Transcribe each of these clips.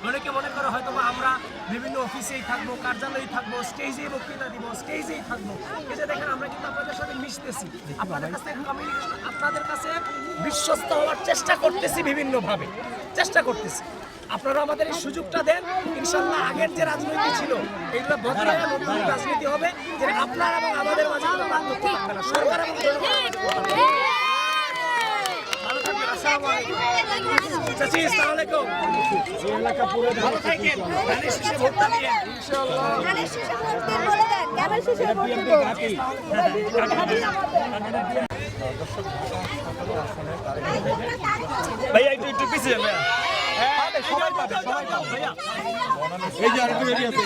অনেকে মনে করে হয়তো আমরা বিভিন্ন অফিসেই থাকবো, কার্যালয়েই থাকবো, স্টেজেই বক্তৃতা দিব, স্টেজেই থাকবো। এই যে দেখেন আমরা কিন্তু আপনাদের সাথে মিশতেছি, আপনাদের কাছে কমিউনিকেশন, আপনাদের কাছে বিশ্বস্ত হওয়ার চেষ্টা করতেছি, বিভিন্নভাবে চেষ্টা করতেছি। আপনারা আমাদের এই সুযোগটা দেন, ইনশাল্লাহ আগের যে রাজনীতি ছিল এইগুলো বদলায় নতুন রাজনীতি হবে, যে আপনার এবং আমাদের মাঝে কোনো পার্থক্য থাকবে না, সরকার এবং জনগণের মাঝে। ভালো থাকবেন, আসসালামু আলাইকুম। চাচি, আসসালামু আলাইকুম। ভালো থাকেন, ধানের শীষে ভোটটা দিয়েন ইনশাআল্লাহ। ধানের শীষে ভোট দিন বলে দেন, ধানের শীষে ভোট দিব। ভাইয়া একটু পিছিয়ে ভাইয়া। সবাই পাবে, সবাই পাবে ভাইয়া। এই যে আরেকটা লেবি আছে,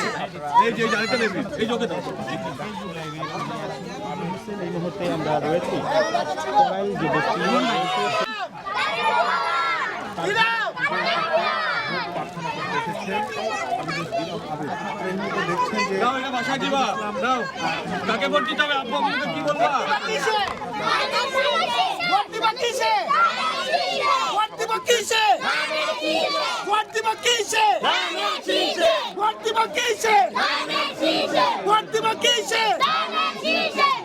এই যে আরেকটা লেবি, এই যোগে দাও। এই মুহূর্তে আমরা রয়েছি করাইল যে বস্তি দাও এটা বাসায় দিবা, দাও কাকে ভোট দিতে হবে, আব্বু আম্মুকে কি বলবা? ভোট দিব কিসে? ভোট দিব কিসে? ভোট দিব কিসে? ভোট দিব কিসে? ভোট দিব কিসে?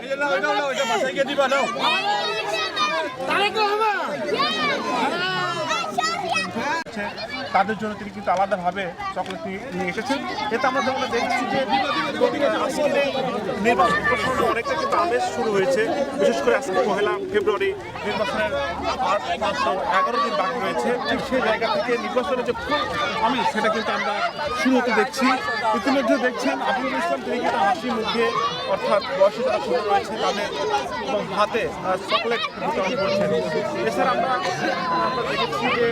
এই যে নাও, এটা নাও, এটা বাসায় গিয়ে দিবা, নাও। তারেক রহমান। তাদের জন্য তিনি কিন্তু আলাদাভাবে চকলেট নিয়ে এসেছেন। এতে আমরা যেমন দেখছি যে আজকে নির্বাচন প্রসঙ্গে অনেকটা কিন্তু আমেজ শুরু হয়েছে। বিশেষ করে আজকে 1 ফেব্রুয়ারি নির্বাচনের আর মাত্র 11 দিন বাকি রয়েছে। ঠিক সেই জায়গা থেকে নির্বাচনের যে ফুল আমেজ সেটা কিন্তু আমরা শুরু হতে দেখছি। ইতিমধ্যে দেখছেন আবুল ইসলাম তিনি কিন্তু হাসি মুখে, অর্থাৎ বয়সে যারা ছোট রয়েছে তাদের এবং হাতে চকলেট বিতরণ করছেন। এছাড়া আমরা দেখেছি যে